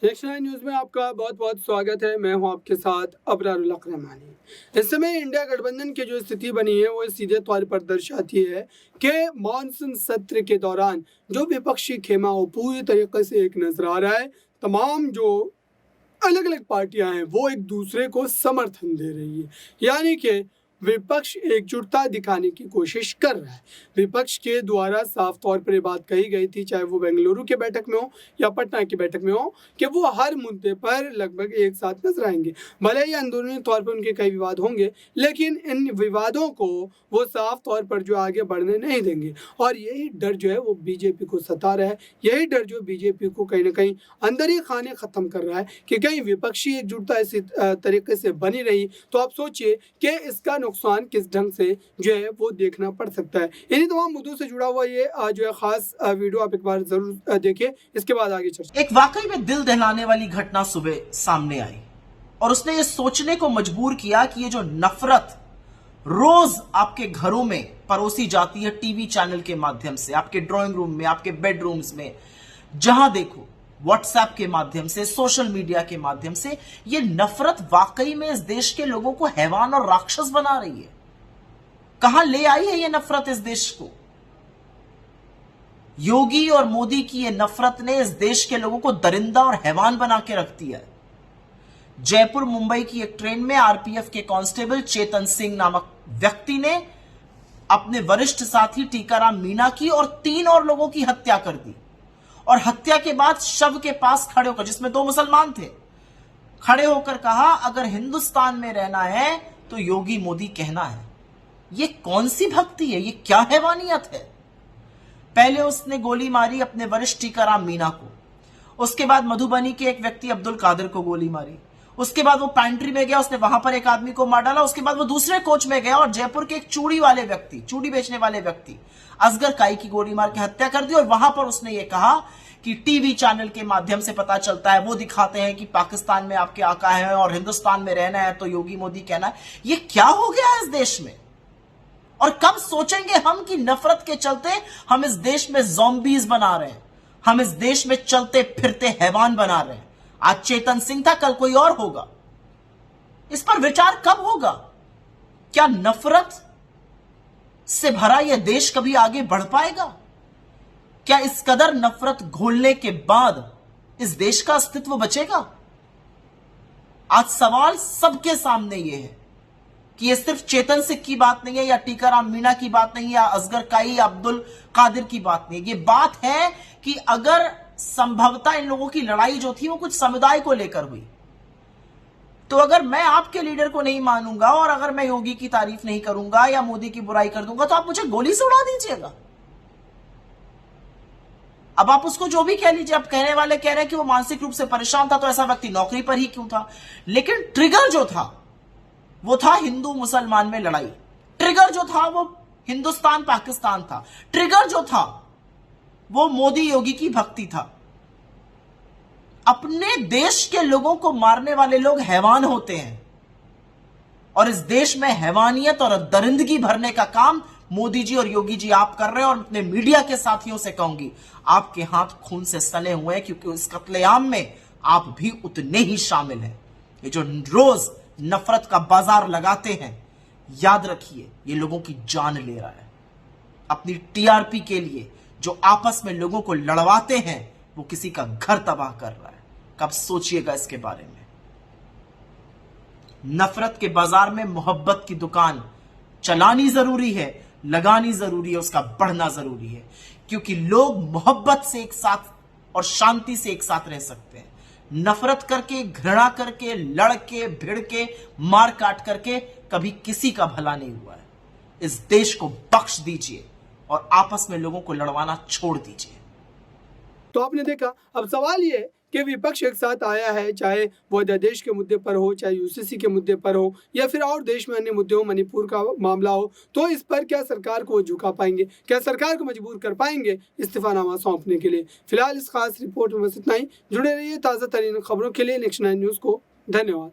Next nine news में आपका बहुत बहुत स्वागत है। मैं हूं आपके साथ अबरारुल हक रहमानी। इस समय इंडिया गठबंधन की जो स्थिति बनी है वो सीधे तौर पर दर्शाती है कि मानसून सत्र के दौरान जो विपक्षी खेमा वो पूरी तरीके से एक नजर आ रहा है। तमाम जो अलग अलग पार्टियां हैं वो एक दूसरे को समर्थन दे रही है, यानी कि विपक्ष एकजुटता दिखाने की कोशिश कर रहा है। विपक्ष के द्वारा साफ तौर पर ये बात कही गई थी, चाहे वो बेंगलुरु के बैठक में हो या पटना की बैठक में हो, कि वो हर मुद्दे पर लगभग एक साथ नजर आएंगे। भले ही अंदरूनी तौर पर उनके कई विवाद होंगे, लेकिन इन विवादों को वो साफ तौर पर जो आगे बढ़ने नहीं देंगे। और यही डर जो है वो बीजेपी को सता रहा है। यही डर जो बीजेपी को कहीं ना कहीं अंदर ही खाने खत्म कर रहा है कि कहीं विपक्षी एकजुटता इसी तरीके से बनी रही तो आप सोचिए कि इसका नुकसान किस ढंग से जो है वो देखना पड़ सकता है। इन्हीं तमाम मुद्दों से जुड़ा हुआ ये जो है खास वीडियो आप एक बार जरूर देखिए, इसके बाद आगे चर्चा। एक वाकई में दिल दहलाने वाली घटना सुबह सामने आई और उसने ये सोचने को मजबूर किया कि ये जो नफरत रोज आपके घरों में परोसी जाती है, टीवी चैनल के माध्यम से, आपके ड्राइंग रूम में, आपके बेडरूम्स में, जहां देखो, व्हाट्सएप के माध्यम से, सोशल मीडिया के माध्यम से, ये नफरत वाकई में इस देश के लोगों को हैवान और राक्षस बना रही है। कहां ले आई है ये नफरत इस देश को? योगी और मोदी की ये नफरत ने इस देश के लोगों को दरिंदा और हैवान बना के रख दिया है। जयपुर मुंबई की एक ट्रेन में आरपीएफ के कांस्टेबल चेतन सिंह नामक व्यक्ति ने अपने वरिष्ठ साथी टीकाराम मीणा की और 3 और लोगों की हत्या कर दी। और हत्या के बाद शव के पास खड़े होकर, जिसमें 2 मुसलमान थे, खड़े होकर कहा, अगर हिंदुस्तान में रहना है तो योगी मोदी कहना है। ये कौन सी भक्ति है? ये क्या हैवानियत है? पहले उसने गोली मारी अपने वरिष्ठ टीकाराम मीणा को, उसके बाद मधुबनी के एक व्यक्ति अब्दुल कादिर को गोली मारी, उसके बाद वो पैंट्री में गया, उसने वहां पर एक आदमी को मार डाला, उसके बाद वो दूसरे कोच में गया और जयपुर के एक चूड़ी बेचने वाले व्यक्ति असगर काई की गोली मार के हत्या कर दी। और वहां पर उसने ये कहा कि टीवी चैनल के माध्यम से पता चलता है, वो दिखाते हैं कि पाकिस्तान में आपके आका है और हिंदुस्तान में रहना है तो योगी मोदी कहना है। ये क्या हो गया है इस देश में? और कब सोचेंगे हम कि नफरत के चलते हम इस देश में ज़ॉम्बीज बना रहे हैं, हम इस देश में चलते फिरते हैवान बना रहे हैं। आज चेतन सिंह था, कल कोई और होगा। इस पर विचार कब होगा? क्या नफरत से भरा यह देश कभी आगे बढ़ पाएगा? क्या इस कदर नफरत घोलने के बाद इस देश का अस्तित्व बचेगा? आज सवाल सबके सामने यह है कि यह सिर्फ चेतन सिंह की बात नहीं है, या टीकाराम मीणा की बात नहीं है, या असगर काई या अब्दुल कादिर की बात नहीं है। यह बात है कि अगर संभवतः इन लोगों की लड़ाई जो थी वो कुछ समुदाय को लेकर हुई, तो अगर मैं आपके लीडर को नहीं मानूंगा और अगर मैं योगी की तारीफ नहीं करूंगा या मोदी की बुराई कर दूंगा तो आप मुझे गोली से उड़ा दीजिएगा। अब आप उसको जो भी कह लीजिए, आप कहने वाले कह रहे हैं कि वो मानसिक रूप से परेशान था तो ऐसा व्यक्ति नौकरी पर ही क्यों था? लेकिन ट्रिगर जो था वो था हिंदू मुसलमान में लड़ाई। ट्रिगर जो था वो हिंदुस्तान पाकिस्तान था। ट्रिगर जो था वो मोदी योगी की भक्ति था। अपने देश के लोगों को मारने वाले लोग हैवान होते हैं और इस देश में हैवानियत और दरिंदगी भरने का काम मोदी जी और योगी जी आप कर रहे हैं। और अपने मीडिया के साथियों से कहूंगी, आपके हाथ खून से सने हुए हैं, क्योंकि इस कत्लेआम में आप भी उतने ही शामिल हैं। ये जो रोज नफरत का बाजार लगाते हैं, याद रखिए ये लोगों की जान ले रहा है। अपनी टीआरपी के लिए जो आपस में लोगों को लड़वाते हैं वो किसी का घर तबाह कर रहा है। कब सोचिएगा इसके बारे में। नफरत के बाजार में मोहब्बत की दुकान चलानी जरूरी है, लगानी जरूरी है, उसका बढ़ना जरूरी है, क्योंकि लोग मोहब्बत से एक साथ और शांति से एक साथ रह सकते हैं। नफरत करके, घृणा करके, लड़ के, भिड़ के, मार काट करके कभी किसी का भला नहीं हुआ है। इस देश को बख्श दीजिए और आपस में लोगों को लड़वाना छोड़ दीजिए। तो आपने देखा, अब सवाल ये है कि विपक्ष एक साथ आया है, चाहे वो अध्यादेश के मुद्दे पर हो, चाहे यूसीसी के मुद्दे पर हो, या फिर और देश में अन्य मुद्दे हो, मणिपुर का मामला हो, तो इस पर क्या सरकार को झुका पाएंगे? क्या सरकार को मजबूर कर पाएंगे इस्तीफानामा सौंपने के लिए? फिलहाल इस खास रिपोर्ट में बस इतना ही। जुड़े रहिए ताज़ा तरीन खबरों के लिए नेक्स्ट 9 न्यूज़ को। धन्यवाद।